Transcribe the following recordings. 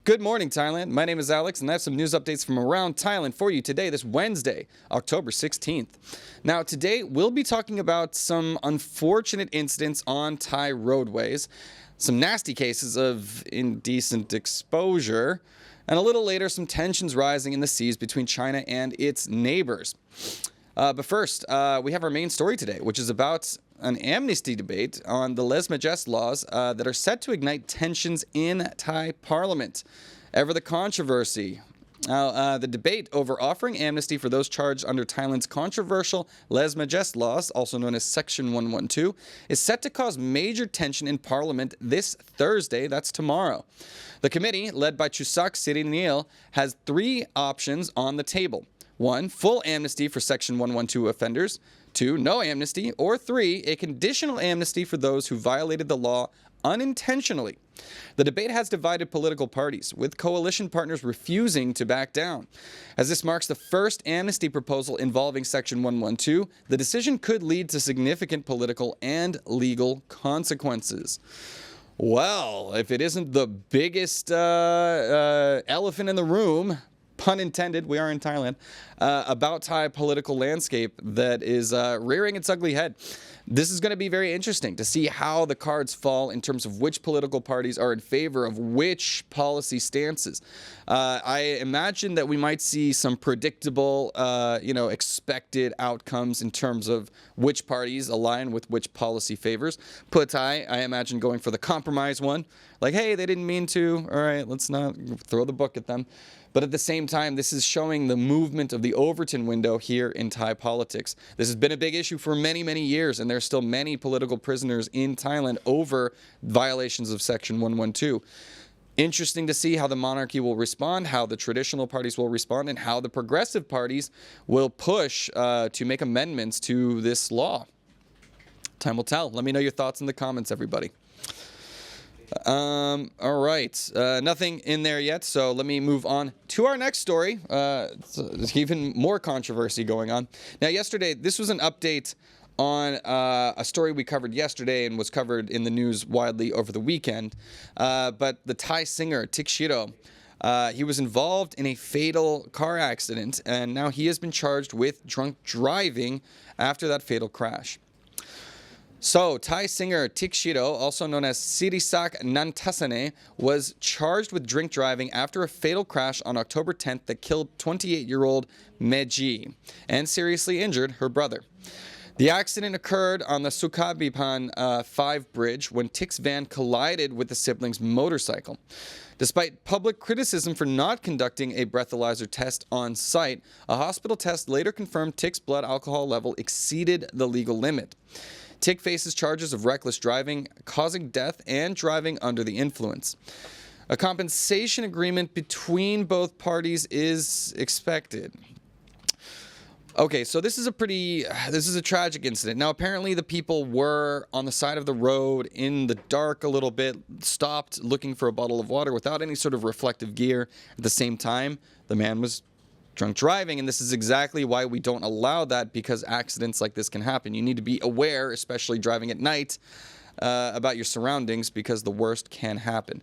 Good morning, Thailand. My name is Alex, and I have some news updates from around Thailand for you today, this Wednesday, October 16th. Now, today, we'll be talking about some unfortunate incidents on Thai roadways, some nasty cases of indecent exposure, and a little later, some tensions rising in the seas between China and its neighbors. But first, we have our main story today, which is about an amnesty debate on the Lese Majeste laws that are set to ignite tensions in Thai parliament. Ever the controversy. Now, the debate over offering amnesty for those charged under Thailand's controversial Lese Majeste laws, also known as Section 112, is set to cause major tension in Parliament this Thursday, that's tomorrow. The committee, led by Chusak Sirinil, has three options on the table. 1. Full amnesty for Section 112 offenders. 2. No amnesty. Or 3. A conditional amnesty for those who violated the law unintentionally. The debate has divided political parties, with coalition partners refusing to back down. As this marks the first amnesty proposal involving Section 112, the decision could lead to significant political and legal consequences. Well, if it isn't the biggest elephant in the room, pun intended, we are in Thailand, about Thai political landscape that is rearing its ugly head. This is going to be very interesting to see how the cards fall in terms of which political parties are in favor of which policy stances. I imagine that we might see some predictable, expected outcomes in terms of which parties align with which policy favors. Pattaya, I imagine going for the compromise one. Like, hey, they didn't mean to. All right, let's not throw the book at them. But at the same time, this is showing the movement of the Overton window here in Thai politics. This has been a big issue for many, many years, and there are still many political prisoners in Thailand over violations of Section 112. Interesting to see how the monarchy will respond, how the traditional parties will respond, and how the progressive parties will push to make amendments to this law. Time will tell. Let me know your thoughts in the comments, everybody. All right, nothing in there yet, so let me move on to our next story. There's even more controversy going on. Now, yesterday, this was an update on a story we covered yesterday and was covered in the news widely over the weekend. But the Thai singer, Shiro, he was involved in a fatal car accident, and now he has been charged with drunk driving after that fatal crash. So, Thai singer Shiro, also known as Sirisak Nantasane, was charged with drink driving after a fatal crash on October 10th that killed 28-year-old Meji and seriously injured her brother. The accident occurred on the Sukhabipan 5 bridge when Tik's van collided with the siblings' motorcycle. Despite public criticism for not conducting a breathalyzer test on site, a hospital test later confirmed Tik's blood alcohol level exceeded the legal limit. Tik faces charges of reckless driving, causing death, and driving under the influence. A compensation agreement between both parties is expected. Okay, so this is a tragic incident. Now, apparently the people were on the side of the road in the dark a little bit, stopped looking for a bottle of water without any sort of reflective gear. At the same time, the man was drunk driving, and this is exactly why we don't allow that, because accidents like this can happen. You need to be aware, especially driving at night, about your surroundings, because the worst can happen.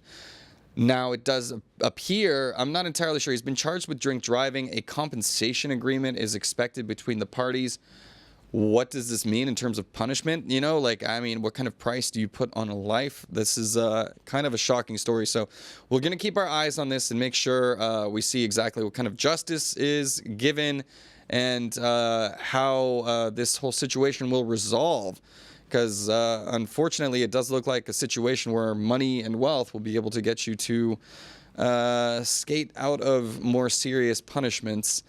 Now, it does appear, I'm not entirely sure, he's been charged with drink driving. A compensation agreement is expected between the parties. What does this mean in terms of punishment? You know, what kind of price do you put on a life? This is kind of a shocking story. So we're going to keep our eyes on this and make sure we see exactly what kind of justice is given and how this whole situation will resolve. Because unfortunately, it does look like a situation where money and wealth will be able to get you to skate out of more serious punishments.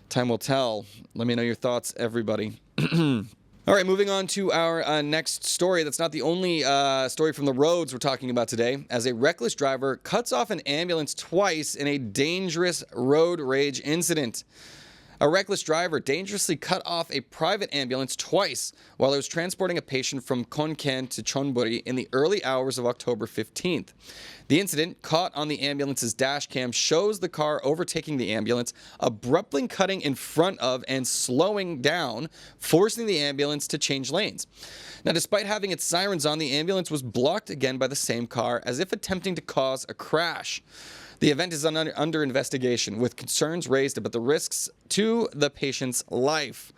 Time will tell. Let me know your thoughts, everybody. All right, moving on to our next story. That's not the only story from the roads we're talking about today, as a reckless driver cuts off an ambulance twice in a dangerous road rage incident. A reckless driver dangerously cut off a private ambulance twice while it was transporting a patient from Khon Kaen to Chonburi in the early hours of October 15th. The incident, caught on the ambulance's dash cam, shows the car overtaking the ambulance, abruptly cutting in front of and slowing down, forcing the ambulance to change lanes. Now, despite having its sirens on, the ambulance was blocked again by the same car, as if attempting to cause a crash. The event is under investigation, with concerns raised about the risks to the patient's life.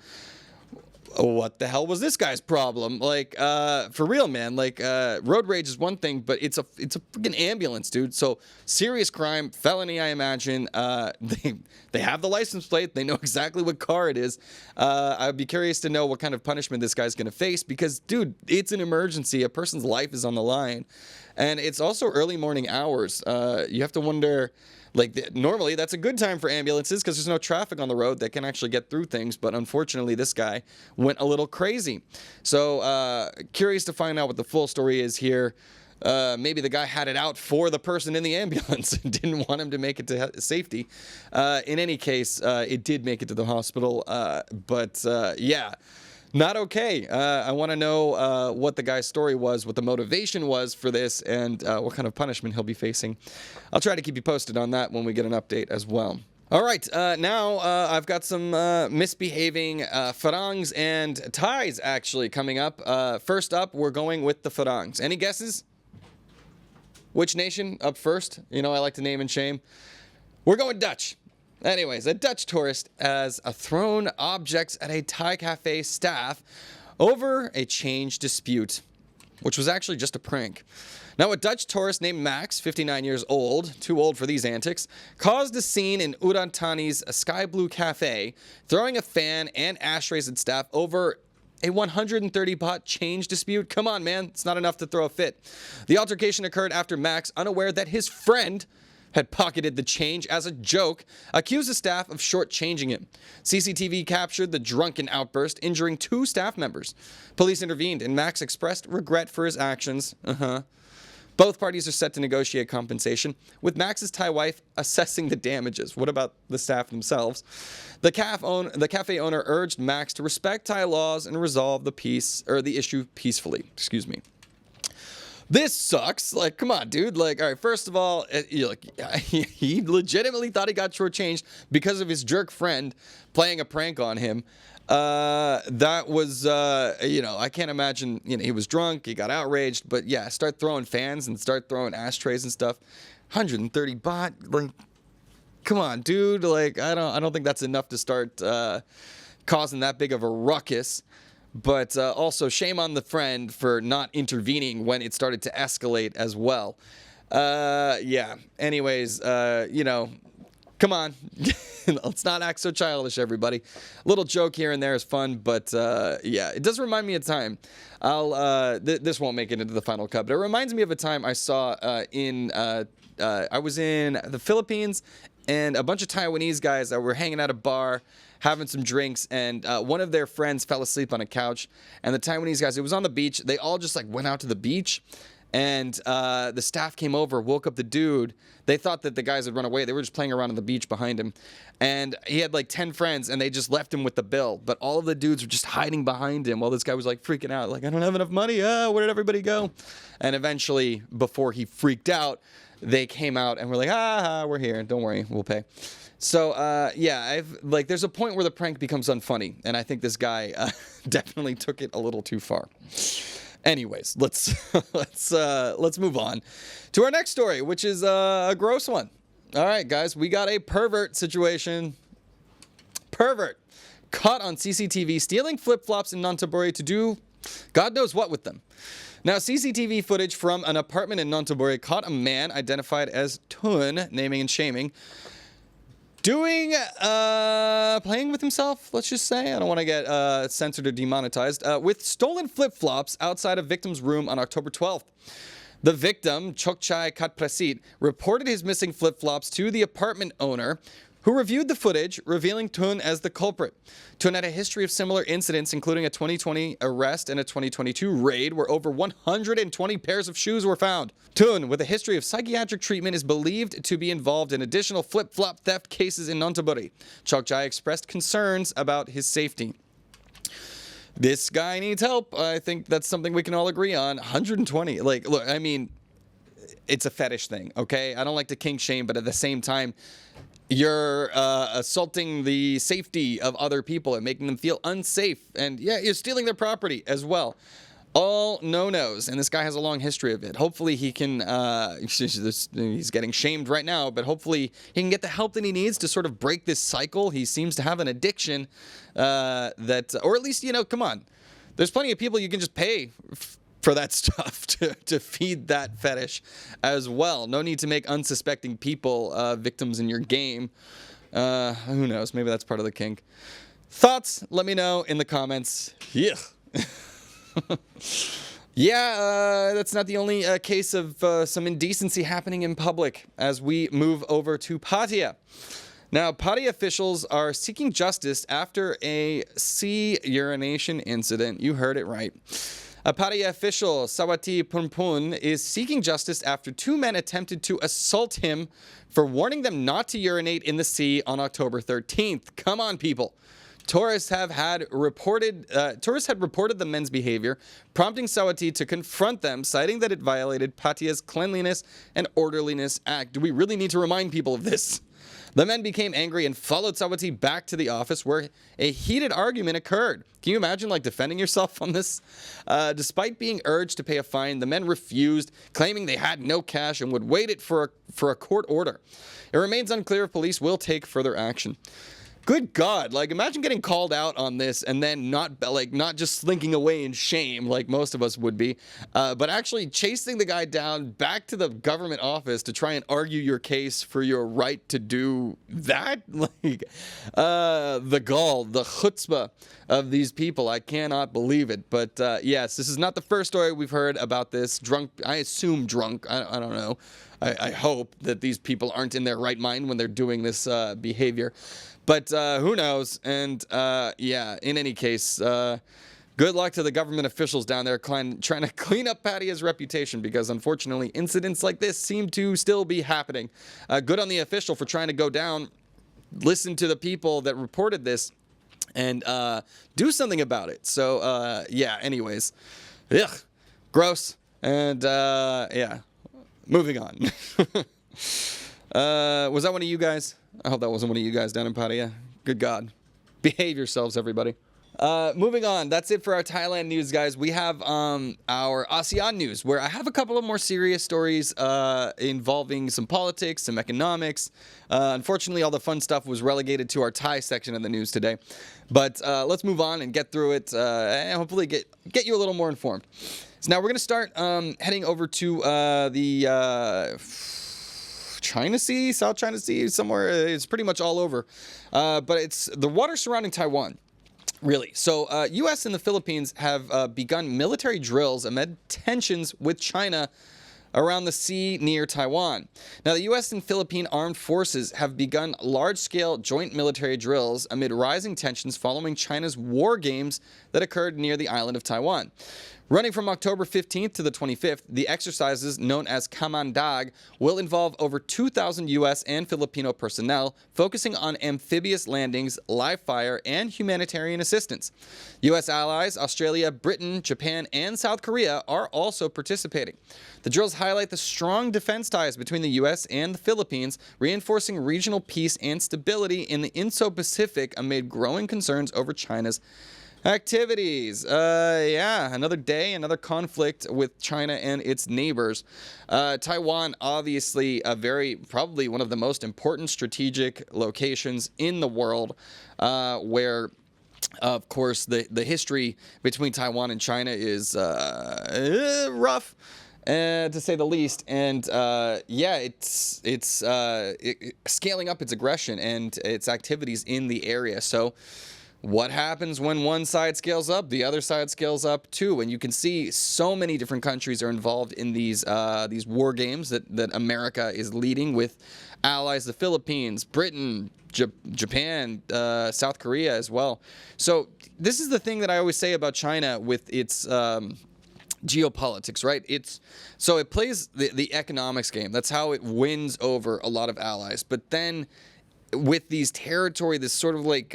What the hell was this guy's problem? Like, for real, man. Like, road rage is one thing, but it's a freaking ambulance, dude. So serious crime, felony, I imagine. They have the license plate. They know exactly what car it is. I'd be curious to know what kind of punishment this guy's gonna face because, dude, it's an emergency. A person's life is on the line, and it's also early morning hours. You have to wonder. Like, normally, that's a good time for ambulances because there's no traffic on the road that can actually get through things. But unfortunately, this guy went a little crazy. So, curious to find out what the full story is here. Maybe the guy had it out for the person in the ambulance and didn't want him to make it to safety. In any case, it did make it to the hospital. But yeah. Not okay. I want to know what the guy's story was, what the motivation was for this, and what kind of punishment he'll be facing. I'll try to keep you posted on that when we get an update as well. All right, now I've got some misbehaving Farangs and Thais actually coming up. First up, we're going with the Farangs. Any guesses? Which nation up first? You know, I like to name and shame. We're going Dutch. Anyways, a Dutch tourist has thrown objects at a Thai cafe staff over a change dispute, which was actually just a prank. Now, a Dutch tourist named Max, 59 years old, too old for these antics, caused a scene in Udon Thani's Sky Blue Cafe, throwing a fan and ashtrays at staff over a 130 baht change dispute. Come on, man. It's not enough to throw a fit. The altercation occurred after Max, unaware that his friend had pocketed the change as a joke, accused the staff of shortchanging him. CCTV captured the drunken outburst, injuring 2 staff members. Police intervened, and Max expressed regret for his actions. Both parties are set to negotiate compensation, with Max's Thai wife assessing the damages. What about the staff themselves? The cafe owner urged Max to respect Thai laws and resolve the issue peacefully. Excuse me. This sucks. Like, come on, dude. Like, all right, first of all, he legitimately thought he got shortchanged because of his jerk friend playing a prank on him. That was, I can't imagine, he was drunk, he got outraged, but yeah, start throwing fans and start throwing ashtrays and stuff. 130 baht, like, come on, dude. Like, I don't think that's enough to start, causing that big of a ruckus. But also, shame on the friend for not intervening when it started to escalate as well. Yeah. Anyways, come on. Let's not act so childish, everybody. A little joke here and there is fun, but yeah, it does remind me of time. This won't make it into the final cut, but it reminds me of a time I saw I was in the Philippines, and a bunch of Taiwanese guys that were hanging at a bar, having some drinks, and one of their friends fell asleep on a couch, and the Taiwanese guys, it was on the beach, they all just went out to the beach, and the staff came over, woke up the dude. They thought that the guys had run away. They were just playing around on the beach behind him, and he had 10 friends, and they just left him with the bill, but all of the dudes were just hiding behind him while this guy was freaking out, I don't have enough money, where did everybody go? And eventually, before he freaked out, they came out and were like, we're here, don't worry, we'll pay. So, yeah, there's a point where the prank becomes unfunny, and I think this guy definitely took it a little too far. Anyways, let's move on to our next story, which is a gross one. All right, guys, we got a pervert situation. Pervert caught on CCTV stealing flip-flops in Nonthaburi to do God knows what with them. Now, CCTV footage from an apartment in Nonthaburi caught a man identified as Tun, naming and shaming, playing with himself, let's just say. I don't want to get censored or demonetized. With stolen flip-flops outside a victim's room on October 12th. The victim, Chokchai Katprasit, reported his missing flip-flops to the apartment owner, who reviewed the footage, revealing Tun as the culprit. Tun had a history of similar incidents, including a 2020 arrest and a 2022 raid where over 120 pairs of shoes were found. Tun, with a history of psychiatric treatment, is believed to be involved in additional flip-flop theft cases in Nonthaburi. Chokchai expressed concerns about his safety. This guy needs help. I think that's something we can all agree on. 120. Look, I mean, it's a fetish thing, okay? I don't like to kink shame, but at the same time, you're assaulting the safety of other people and making them feel unsafe. And yeah, you're stealing their property as well. all no-nos, and this guy has a long history of it. Hopefully he can, he's getting shamed right now, but hopefully he can get the help that he needs to sort of break this cycle. He seems to have an addiction or at least, come on. There's plenty of people you can just pay for that stuff to feed that fetish as well. No need to make unsuspecting people victims in your game. Who knows? Maybe that's part of the kink. Thoughts? Let me know in the comments. Yeah. Yeah, that's not the only case of some indecency happening in public as we move over to Pattaya. Now, Pattaya officials are seeking justice after a sea urination incident. You heard it right. A Pattaya official, Sawati Punpun, is seeking justice after two men attempted to assault him for warning them not to urinate in the sea on October 13th. Come on, people. Tourists had reported the men's behavior, prompting Sawati to confront them, citing that it violated Pattaya's Cleanliness and Orderliness Act. Do we really need to remind people of this? The men became angry and followed Sawati back to the office where a heated argument occurred. Can you imagine defending yourself on this? Despite being urged to pay a fine, the men refused, claiming they had no cash and would wait it for a court order. It remains unclear if police will take further action. Good God, imagine getting called out on this and then not just slinking away in shame like most of us would be, but actually chasing the guy down back to the government office to try and argue your case for your right to do that? The gall, the chutzpah of these people. I cannot believe it. But yes, this is not the first story we've heard about this. I assume drunk. I don't know. I hope that these people aren't in their right mind when they're doing this behavior. But who knows? And yeah, in any case, good luck to the government officials down there trying to clean up Pattaya's reputation, because unfortunately incidents like this seem to still be happening. Good on the official for trying to go down, listen to the people that reported this, and do something about it. So yeah, anyways, ugh, gross. And yeah, moving on. Was that one of you guys? I hope that wasn't one of you guys down in Pattaya. Good God. Behave yourselves, everybody. Moving on. That's it for our Thailand news, guys. We have our ASEAN news, where I have a couple of more serious stories involving some politics, some economics. Unfortunately, all the fun stuff was relegated to our Thai section of the news today. But let's move on and get through it and hopefully get you a little more informed. So now we're going to start heading over to the China Sea, South China Sea, somewhere. It's pretty much all over. But it's the water surrounding Taiwan, really. So U.S. and the Philippines have begun military drills amid tensions with China around the sea near Taiwan. Now, the U.S. and Philippine armed forces have begun large-scale joint military drills amid rising tensions following China's war games that occurred near the island of Taiwan. Running from October 15th to the 25th, the exercises, known as Kamandag, will involve over 2,000 U.S. and Filipino personnel, focusing on amphibious landings, live fire, and humanitarian assistance. U.S. allies, Australia, Britain, Japan, and South Korea are also participating. The drills highlight the strong defense ties between the U.S. and the Philippines, reinforcing regional peace and stability in the Indo-Pacific amid growing concerns over China's activities. Yeah, another day, another conflict with China and its neighbors. Taiwan, obviously, probably one of the most important strategic locations in the world, where, of course, the history between Taiwan and China is rough, to say the least. And yeah, it's scaling up its aggression and its activities in the area. So what happens when one side scales up? The other side scales up too, and you can see so many different countries are involved in these war games that America is leading, with allies, the Philippines, Britain, Japan, South Korea as well. So this is the thing that I always say about China with its geopolitics, right? It plays the economics game. That's how it wins over a lot of allies. But then with these territory, this sort of we've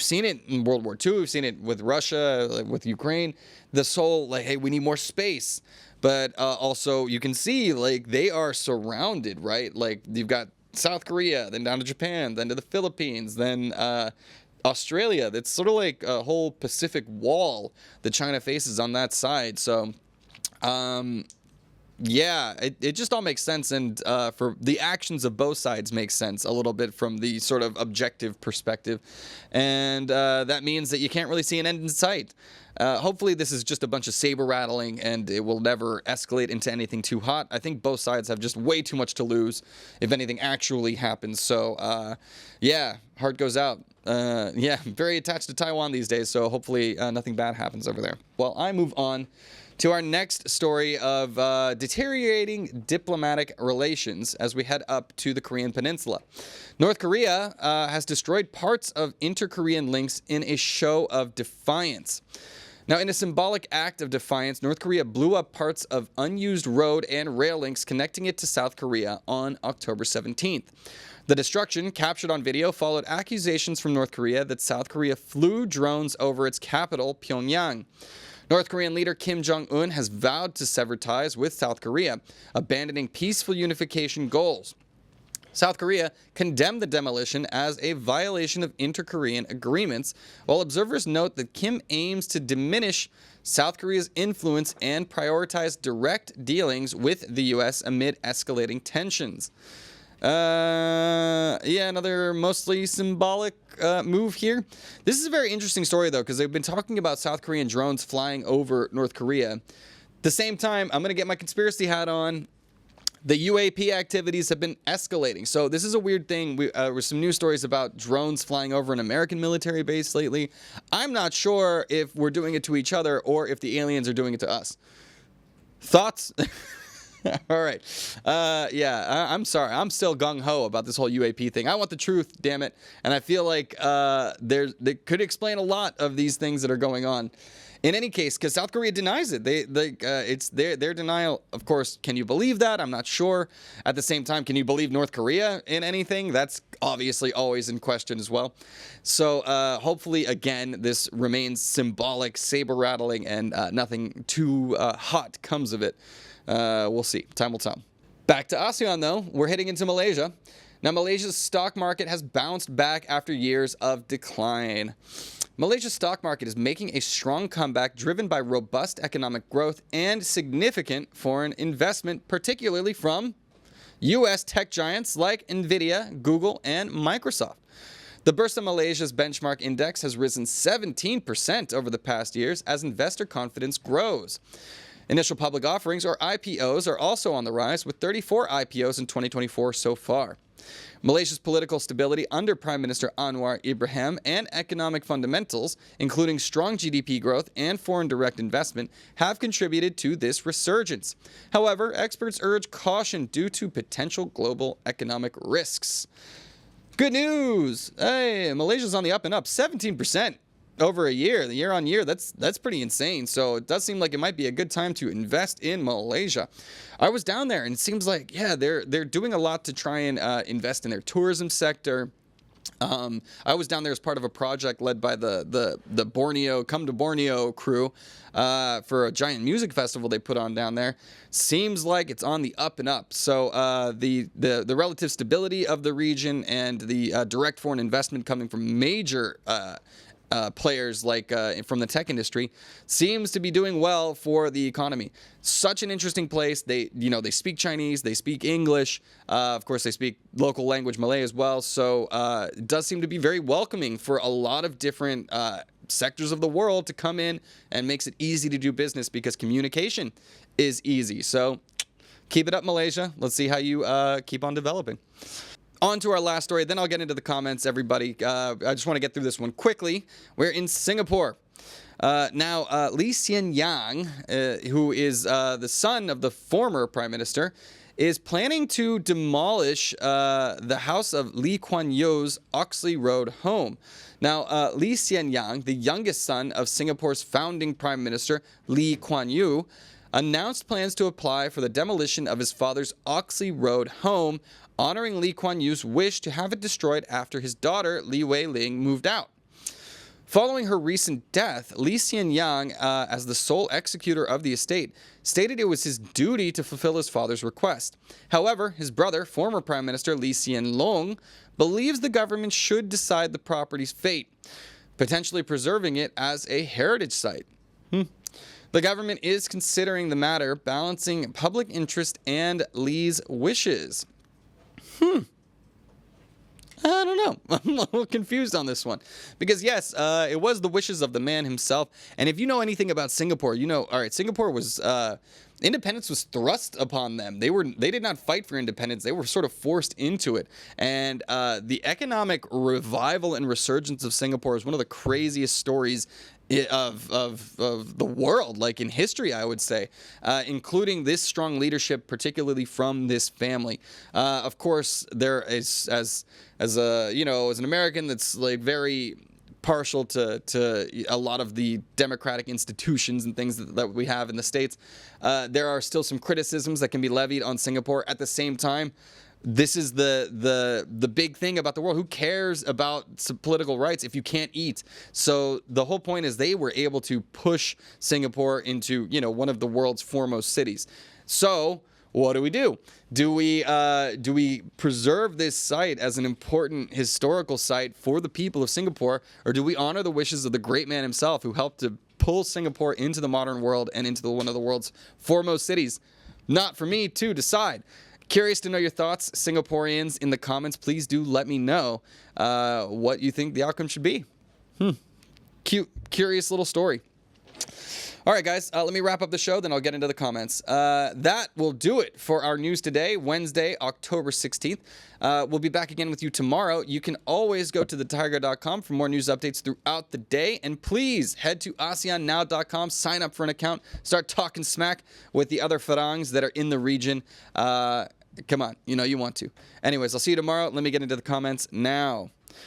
seen it in World War II, we've seen it with Russia, with Ukraine, this whole, hey, we need more space. But also you can see, they are surrounded, right? You've got South Korea, then down to Japan, then to the Philippines, then Australia. That's sort of like a whole Pacific wall that China faces on that side. So, yeah, it just all makes sense, and for the actions of both sides makes sense a little bit from the sort of objective perspective, and that means that you can't really see an end in sight. Hopefully this is just a bunch of saber rattling and it will never escalate into anything too hot. I think both sides have just way too much to lose if anything actually happens. So, yeah, heart goes out. Yeah, very attached to Taiwan these days, so hopefully nothing bad happens over there. Well, I move on to our next story of deteriorating diplomatic relations as we head up to the Korean Peninsula. North Korea has destroyed parts of inter-Korean links in a show of defiance. Now, in a symbolic act of defiance, North Korea blew up parts of unused road and rail links connecting it to South Korea on October 17th. The destruction, captured on video, followed accusations from North Korea that South Korea flew drones over its capital, Pyongyang. North Korean leader Kim Jong-un has vowed to sever ties with South Korea, abandoning peaceful unification goals. South Korea condemned the demolition as a violation of inter-Korean agreements, while observers note that Kim aims to diminish South Korea's influence and prioritize direct dealings with the U.S. amid escalating tensions. Yeah, another mostly symbolic move here. This is a very interesting story, though, because they've been talking about South Korean drones flying over North Korea. At the same time, I'm going to get my conspiracy hat on. The UAP activities have been escalating. So this is a weird thing. There were some news stories about drones flying over an American military base lately. I'm not sure if we're doing it to each other or if the aliens are doing it to us. Thoughts? All right. Yeah, I'm sorry. I'm still gung-ho about this whole UAP thing. I want the truth, damn it. And I feel like they could explain a lot of these things that are going on. In any case, because South Korea denies it. It's their denial. Of course, can you believe that? I'm not sure. At the same time, can you believe North Korea in anything? That's obviously always in question as well. So hopefully, again, this remains symbolic, saber-rattling, and nothing too hot comes of it. We'll see. Time will tell. Back to ASEAN, though. We're heading into Malaysia. Now, Malaysia's stock market has bounced back after years of decline. Malaysia's stock market is making a strong comeback driven by robust economic growth and significant foreign investment, particularly from U.S. tech giants like Nvidia, Google, and Microsoft. The Bursa Malaysia's benchmark index has risen 17% over the past years as investor confidence grows. Initial public offerings, or IPOs, are also on the rise, with 34 IPOs in 2024 so far. Malaysia's political stability under Prime Minister Anwar Ibrahim and economic fundamentals, including strong GDP growth and foreign direct investment, have contributed to this resurgence. However, experts urge caution due to potential global economic risks. Good news! Hey, Malaysia's on the up and up, 17%. Over a year on year, that's pretty insane. So it does seem like it might be a good time to invest in Malaysia. I was down there, and it seems like, yeah, they're doing a lot to try and invest in their tourism sector. I was down there as part of a project led by the Borneo Come to Borneo crew for a giant music festival they put on down there. Seems like it's on the up and up. So the relative stability of the region and the direct foreign investment coming from major players like from the tech industry seems to be doing well for the economy. Such an interesting place. They speak Chinese, they speak English. Of course, they speak local language Malay as well. So it does seem to be very welcoming for a lot of different sectors of the world to come in, and makes it easy to do business because communication is easy. So keep it up, Malaysia. Let's see how you keep on developing. On to our last story, then I'll get into the comments, everybody. I just want to get through this one quickly. We're in Singapore. Now, Lee Hsien Yang, who is the son of the former prime minister, is planning to demolish the house of Lee Kuan Yew's Oxley Road home. Now, Lee Hsien Yang, the youngest son of Singapore's founding prime minister, Lee Kuan Yew, announced plans to apply for the demolition of his father's Oxley Road home, honoring Lee Kuan Yew's wish to have it destroyed after his daughter, Lee Wei Ling, moved out. Following her recent death, Hsien, as the sole executor of the estate, stated it was his duty to fulfill his father's request. However, his brother, former Prime Minister Hsien, believes the government should decide the property's fate, potentially preserving it as a heritage site. The government is considering the matter, balancing public interest and Lee's wishes. I don't know. I'm a little confused on this one. Because, yes, it was the wishes of the man himself. And if you know anything about Singapore, you know, all right, Singapore was, independence was thrust upon them. They did not fight for independence. They were sort of forced into it. And the economic revival and resurgence of Singapore is one of the craziest stories of the world, like in history, I would say, including this strong leadership, particularly from this family. Of course, there is, as an American that's like very partial to a lot of the democratic institutions and things that we have in the States, there are still some criticisms that can be levied on Singapore. At the same time, this is the big thing about the world. Who cares about some political rights if you can't eat? So the whole point is they were able to push Singapore into, one of the world's foremost cities. So what do? Do we preserve this site as an important historical site for the people of Singapore, or do we honor the wishes of the great man himself who helped to pull Singapore into the modern world and into one of the world's foremost cities? Not for me to decide. Curious to know your thoughts, Singaporeans, in the comments. Please do let me know what you think the outcome should be. Cute, curious little story. All right, guys, let me wrap up the show, then I'll get into the comments. That will do it for our news today, Wednesday, October 16th. We'll be back again with you tomorrow. You can always go to thetiger.com for more news updates throughout the day. And please head to ASEANnow.com, sign up for an account, start talking smack with the other Farangs that are in the region. Come on, you want to. Anyways, I'll see you tomorrow. Let me get into the comments now.